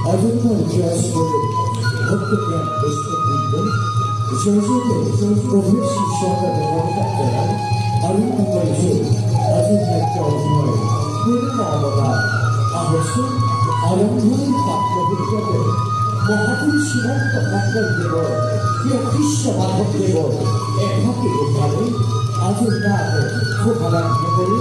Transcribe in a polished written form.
অযোধ্যার ইতিহাস বলে ভক্তপ্রাণ বৈষ্ণববৃন্দ গভীর শিষ্যতা দেবতার জানায় অরিন্দম এসে অযোধ্যার চরময় পূর্ণ অবদান অবশ্য আরম্ভই পাত্রদের মহাপুর সীমান্ত ভাস্কর দেব প্রিয় কৃষ্ণ মাধব দেব একভাবে গোপালে অযোধ্যার খুব আরাধ্য করে